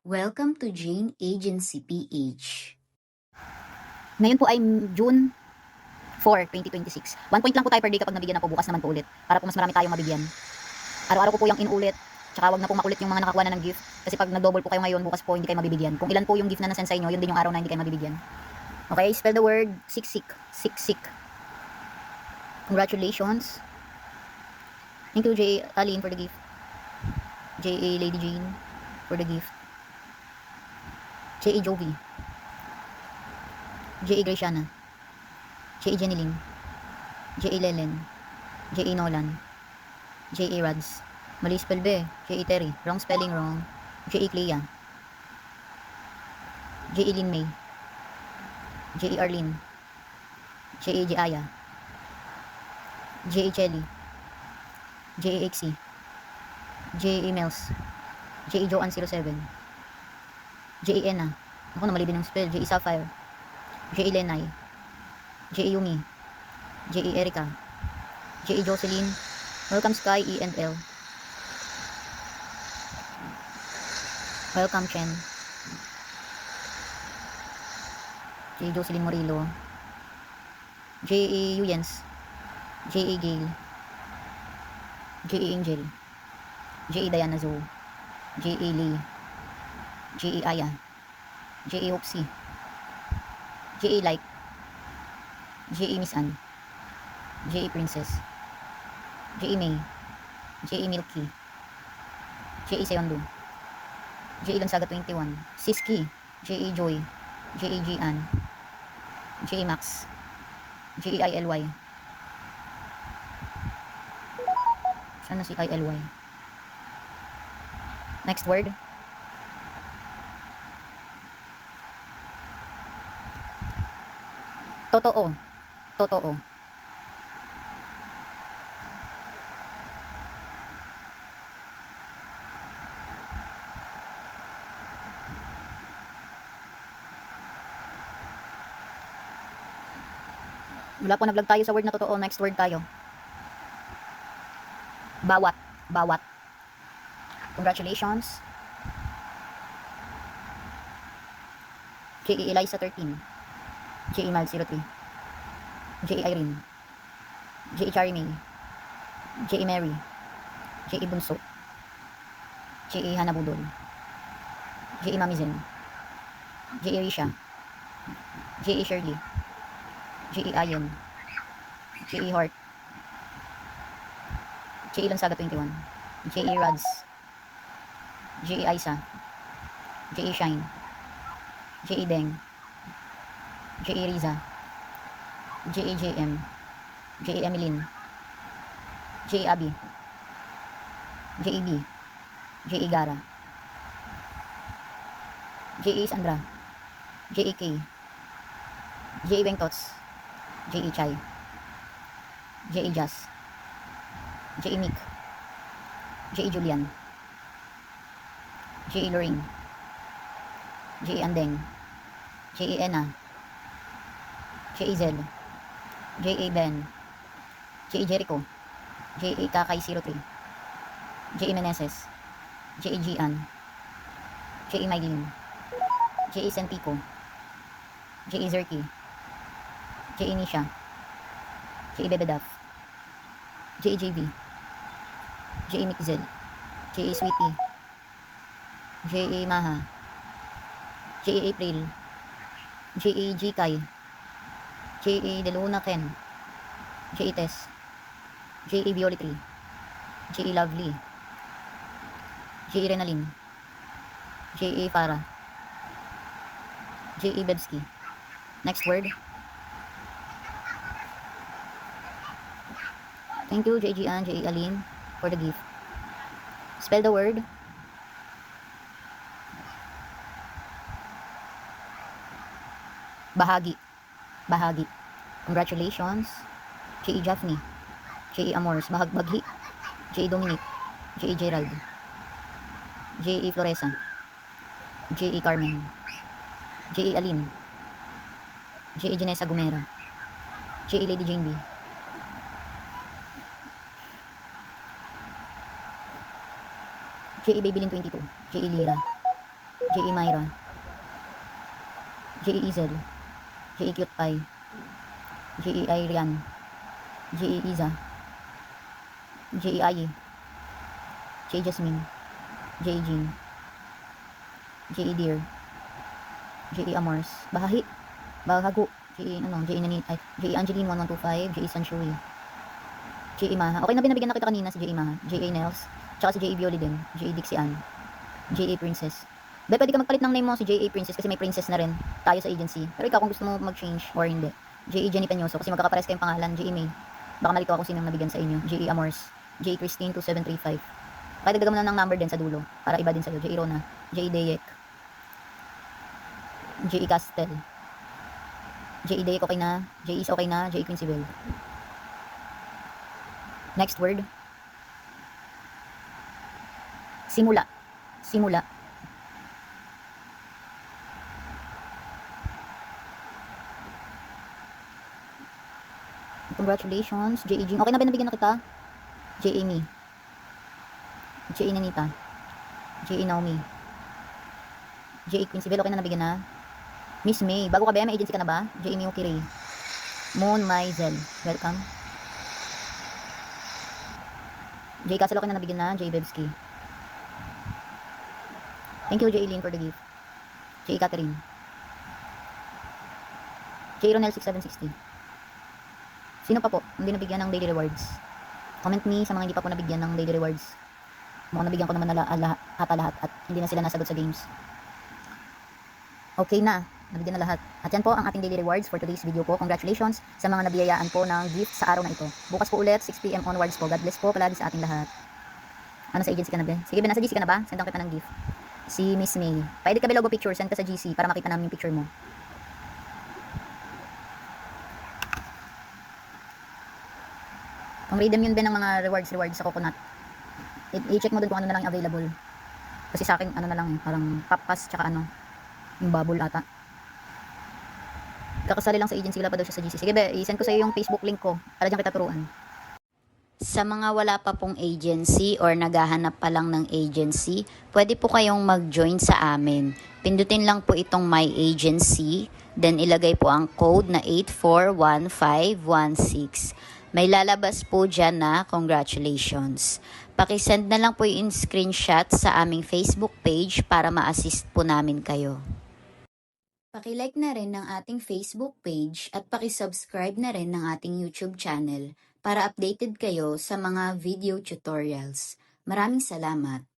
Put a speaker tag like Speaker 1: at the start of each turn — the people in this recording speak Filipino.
Speaker 1: Welcome to Jane Agency PH.
Speaker 2: Ngayon po ay June 4, 2026. 1 point lang po tayo per day kapag nabigyan na po. Bukas naman po ulit. Para po mas marami tayong mabigyan. Araw-araw ko po yung inulit. Tsaka wag na po makulit yung mga nakakuha na ng gift. Kasi pag nag-double po kayo ngayon, bukas po hindi kayo mabibigyan. Kung ilan po yung gift na nasend sa inyo, yun din yung araw na hindi kayo mabibigyan. Okay, spell the word siksik. Siksik. Congratulations. Thank you, J. Aline, for the gift. J.A. Lady Jane for the gift. J.A. Jovi. J.A. Graciana. J.A. Jeniling. J.A. Lelen. J.A. Nolan. J.A. Rads. Mali spell be. J.A. Terry. Wrong spelling, wrong. J.A. Clea. J.A. Lin May. J.A. Arlene. J.A. Jaya. J.A. Chelly. J.A. Exie. J.A. Mels. J.A. Joanne 07. J.A. Ena. Ako na mali din ang spell. J.A. Sapphire. J.A. Lenay. J.A. Yumi. J.A. Erica. J.A. Jocelyn. Welcome Sky E and L. Welcome Chen. J.A. Jocelyn Morillo. J.A. Yuyens. J.A. Gale. J.A. Angel. J.A. Diana Zoe. J.A. Lee. J.A. Aya. J.A. Hopsy. J.A. Like. J.A. Miss Ann. J.A. Princess. J.A. May. J.A. Milky. J.A. Seyondo. J.A. Gonzaga 21. Siski. J.A. Joy. J.A. Gian. J.A. Max. J.A. ILY. Sana si ILY. Next word. Totoo. Totoo. Wala po, nag-vlog tayo sa word na totoo. Next word tayo. Bawat. Bawat. Congratulations. J.A. Eliza 13. J.A. Mild 03. J.A. Irene. J.A. Charmy May. J.A. Mary. J.A. Bunso. J.A. Hannah Budol. J.A. Mamizen. J.A. Risha. J.A. Shirley. J.A. Ayen. J.A. Hart. J.A. Lansaga 21. J.A. Rads. J.A. Isa. J.A. Shine. J.A. Deng. J.A. Riza. J.A. JM. J.A. Emeline. J.A. Abby. J.A. B. J.A. Gara. J.A. Sandra. J.A. K. J.A. Bengtots. J.A. Chai. J.A. Jazz. J.A. Mick. J.A. Julian. J.A. Lorraine. J.A. Andeng. J.A. Ena. J.A. Zel. J.A. Ben. J.A. Jericho. J.A. Kakay 03. J.A. Meneses. J.A. Gian. J.A. Mylene. J.A. Sentico. J.A. Zerky. J.A. Nisha. J.A. Bebedaf. J.A. JV. J.A. Mixzel. J.A. Sweetie. J.A. Maha. J.A. April. J.A. Jikay. J.A. Deluna Ken. J.A. Tess. J.A. Violetry. J.A. Lovely. J.A. Renalyn. J.A. Farah. J.A. Bebski. Next word. Thank you, J.G. Ann, J.A. Aline, for the gift. Spell the word. Bahagi. Bahagi. Congratulations. J.A. Jaffney. J.A. Amors. Baghi. J.A. Dominic. J.A. Gerald. J.A. Floresa. J.A. Carmen. J.A. Aline. J.A. Janessa Gumera. J.A. Lady Jane B. J.A. Babylin 22. J.A. Lira. J.E. Myra, J.E. Izel, J.E. Cute Pie, J.E. Irian, J.E. Iza, J.E. Ayi, J.E. Jasmine, J.E. Jean, J.E. Dear, J.E. Amors, Bahahi, Bahago, J.E. J.E. Nanit, J.E. Angeline 1125, J.E. Sanshui, J.E. Maha. Okay na binabigyan na kita kanina si J.E. Maha, J.A. Nels, tsaka si J.E. Violi din, J.E. Dixie Ann, J.A. Princess. Be, pwede ka magpalit ng name mo si J.A. Princess kasi may princess na rin tayo sa agency. Pero ikaw kung gusto mo mag-change or hindi. J.E. Jenny Peñoso kasi magkakapares kayong pangalan. J.E. May. Baka malito ako sinong nabigyan sa inyo. J.E. Amors. J.E. Christine 2735. Kaya dagdagan mo na ng number din sa dulo para iba din sa'yo. J.E. Rona. J.E. Deyek. J.E. Castel. J.E. Deyek okay na. J.E. is okay na. J.E. Quincybel. Next word. Simula. Simula. Congratulations, J.E. Jean. Okay na ba nabigyan na kita? J.E. Me. J.E. Nanita. J.E. Naomi. J.E. Quincybel. Okay na nabigyan na? Miss May. Bago ka ba? May agency ka na ba? J.E. Miyuki Ray. Moon Maizel. Welcome. J.E. Castle. Okay na nabigyan na? J.E. Bebski. Thank you, J.E. Lynn, for the gift. J.E. Catherine. J.E. Ronel 6760. Sino pa po hindi nabigyan ng daily rewards? Comment me sa mga hindi pa po nabigyan ng daily rewards. Mukhang nabigyan ko naman na lahat at hindi na sila nasagot sa games. Okay na, nabigyan na lahat. At yan po ang ating daily rewards for today's video po. Congratulations sa mga nabiyayaan po ng gift sa araw na ito. Bukas po ulit, 6 PM onwards po. God bless po palagi sa ating lahat. Ano sa agency ka na ba? Sige, nasa GC ka na ba? Sendan kita ng gift. Si Miss May. Pa-edit ka ba logo picture? Send ka sa GC para makita namin yung picture mo. Kung redeem yun din ng mga rewards sa coconut, i-check mo dun kung ano na lang yung available. Kasi sa akin, ano na lang parang papas tsaka yung bubble ata. Kakasali lang sa agency, wala pa daw siya sa GC. Sige be, i-send ko sa iyo yung Facebook link ko para dyan kita turuan.
Speaker 1: Sa mga wala pa pong agency or naghahanap pa lang ng agency, pwede po kayong mag-join sa amin. Pindutin lang po itong My Agency, then ilagay po ang code na 841516. May lalabas po dyan na congratulations. Pakisend na lang po yung screenshot sa aming Facebook page para ma-assist po namin kayo. Pakilike na rin ng ating Facebook page at pakisubscribe na rin ng ating YouTube channel para updated kayo sa mga video tutorials. Maraming salamat!